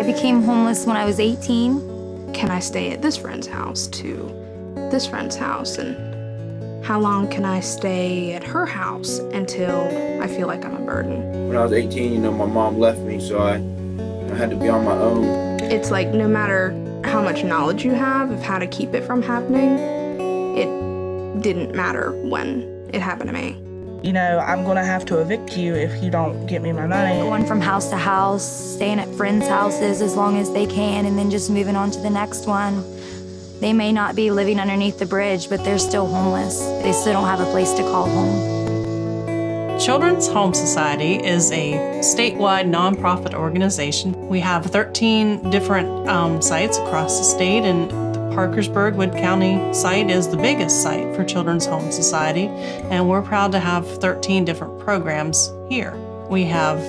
I became homeless when I was 18. Can I stay at this friend's house to this friend's house? And how long can I stay at her house until I feel like I'm a burden? When I was 18, my mom left me, so I had to be on my own. It's like no matter how much knowledge you have of how to keep it from happening, it didn't matter when it happened to me. I'm going to have to evict you if you don't get me my money. Going from house to house, staying at friends' houses as long as they can, and then just moving on to the next one. They may not be living underneath the bridge, but they're still homeless. They still don't have a place to call home. Children's Home Society is a statewide nonprofit organization. We have 13 different sites across the state, and the Parkersburg, Wood County site is the biggest site for Children's Home Society, and we're proud to have 13 different programs here. We have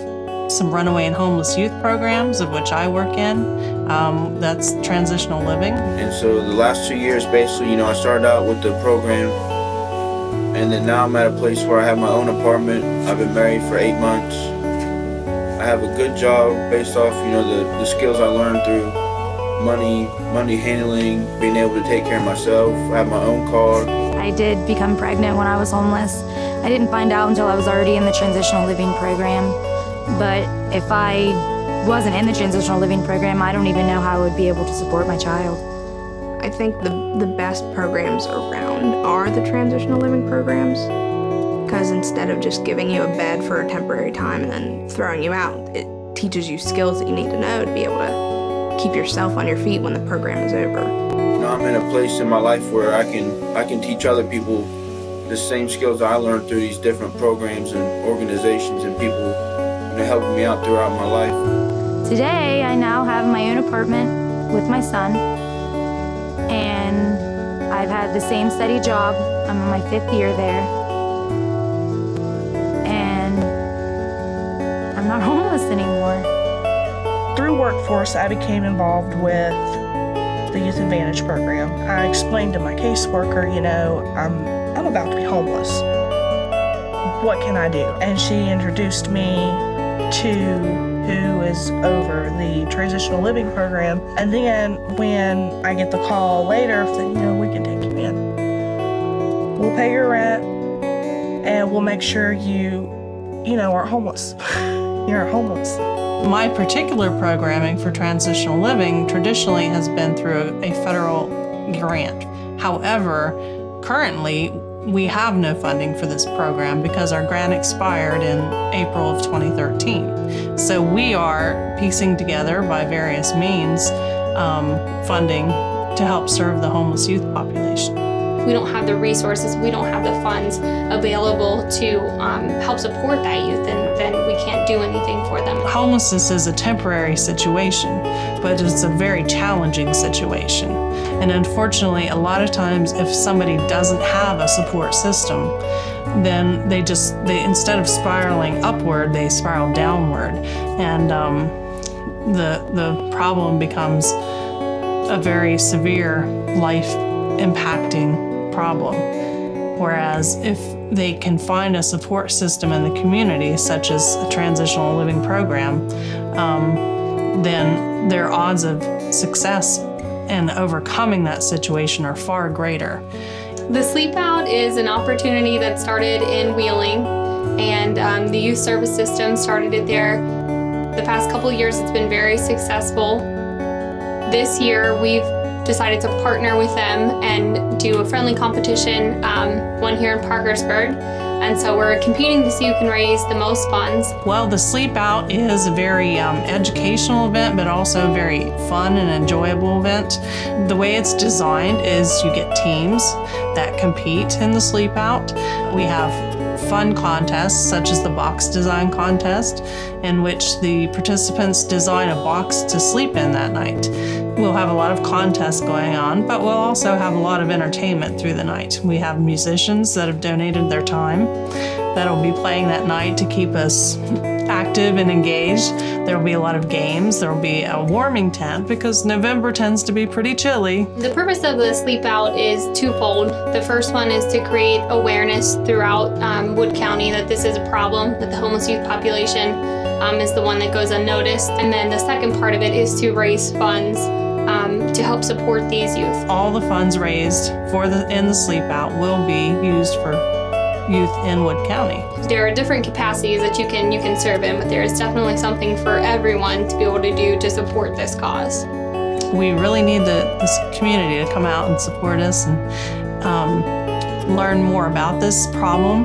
some runaway and homeless youth programs, of which I work in. That's transitional living. And so the last 2 years, basically, I started out with the program, and then now I'm at a place where I have my own apartment. I've been married for 8 months. I have a good job based off, the skills I learned through money handling, being able to take care of myself. I have my own car. I did become pregnant when I was homeless. I didn't find out until I was already in the transitional living program. But if I wasn't in the transitional living program, I don't even know how I would be able to support my child. I think the best programs around are the transitional living programs, because instead of just giving you a bed for a temporary time and then throwing you out, it teaches you skills that you need to know to be able to keep yourself on your feet when the program is over. I'm in a place in my life where I can teach other people the same skills I learned through these different programs and organizations and people helping me out throughout my life. Today, I now have my own apartment with my son, and I've had the same steady job. I'm in my 5th year there, and I'm not homeless anymore. Through workforce, I became involved with the Youth Advantage program. I explained to my caseworker, I'm about to be homeless. What can I do? And she introduced me to who is over the transitional living program. And then when I get the call later that, we can take you in. We'll pay your rent and we'll make sure you aren't homeless. You're homeless. My particular programming for transitional living traditionally has been through a federal grant. However, currently, we have no funding for this program because our grant expired in April of 2013. So we are piecing together by various means funding to help serve the homeless youth population. We don't have the resources, we don't have the funds available to help support that youth, and then we can't do anything for them. Homelessness is a temporary situation, but it's a very challenging situation. And unfortunately, a lot of times if somebody doesn't have a support system, then they instead of spiraling upward, they spiral downward. And the problem becomes a very severe life-impacting problem. Whereas if they can find a support system in the community, such as a transitional living program, then their odds of success and overcoming that situation are far greater. The Sleepout is an opportunity that started in Wheeling, and the youth service system started it there. The past couple of years, it's been very successful. This year, we've decided to partner with them and do a friendly competition, one here in Parkersburg. And so we're competing to see who can raise the most funds. Well, the Sleepout is a very educational event, but also a very fun and enjoyable event. The way it's designed is you get teams that compete in the Sleepout. We have fun contests such as the box design contest, in which the participants design a box to sleep in that night. We'll have a lot of contests going on, but we'll also have a lot of entertainment through the night. We have musicians that have donated their time that'll be playing that night to keep us active and engaged. There will be a lot of games. There will be a warming tent because November tends to be pretty chilly. The purpose of the Sleep Out is twofold. The first one is to create awareness throughout Wood County that this is a problem, that the homeless youth population is the one that goes unnoticed. And then the second part of it is to raise funds to help support these youth. All the funds raised in the Sleep Out will be used for youth in Wood County. There are different capacities that you can serve in, but there is definitely something for everyone to be able to do to support this cause. We really need this community to come out and support us and learn more about this problem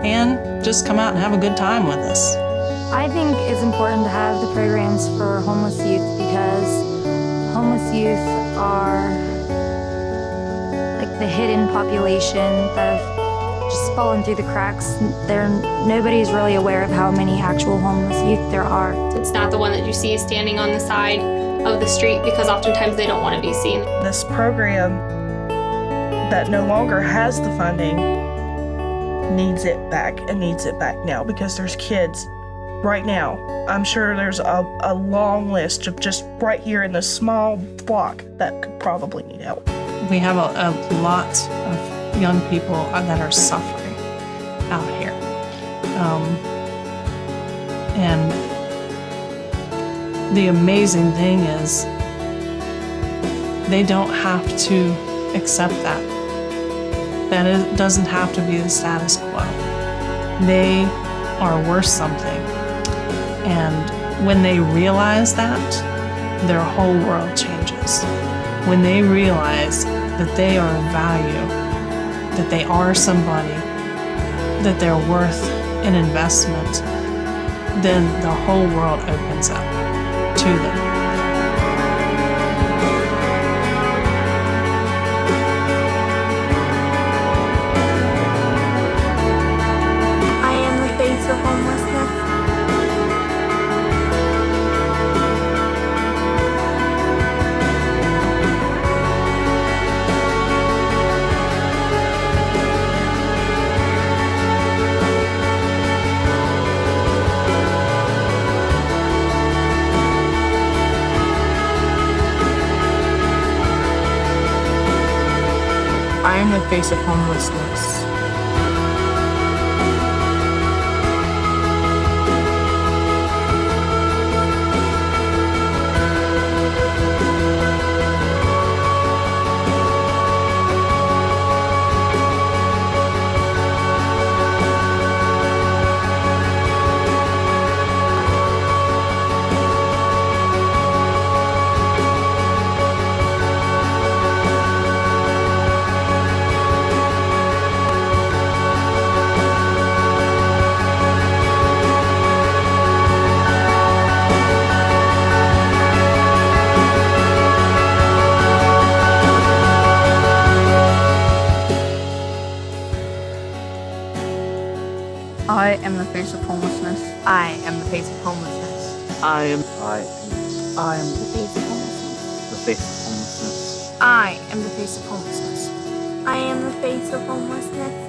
and just come out and have a good time with us. I think it's important to have the programs for homeless youth because homeless youth are like the hidden population that have just fallen through the cracks. Nobody's really aware of how many actual homeless youth there are. It's not the one that you see standing on the side of the street because oftentimes they don't want to be seen. This program that no longer has the funding needs it back and needs it back now because there's kids right now. I'm sure there's a long list of just right here in this small block that could probably need help. We have a lot of young people that are suffering out here. And the amazing thing is they don't have to accept that. That it doesn't have to be the status quo. They are worth something. And when they realize that, their whole world changes. When they realize that they are of value, that they are somebody, that they're worth an investment, then the whole world opens up to them. I am the face of homelessness. I am the face of homelessness. I am the face of homelessness. I am the face of homelessness. I am the face of homelessness. the face of homelessness. I am the face of homelessness. I am the face of homelessness.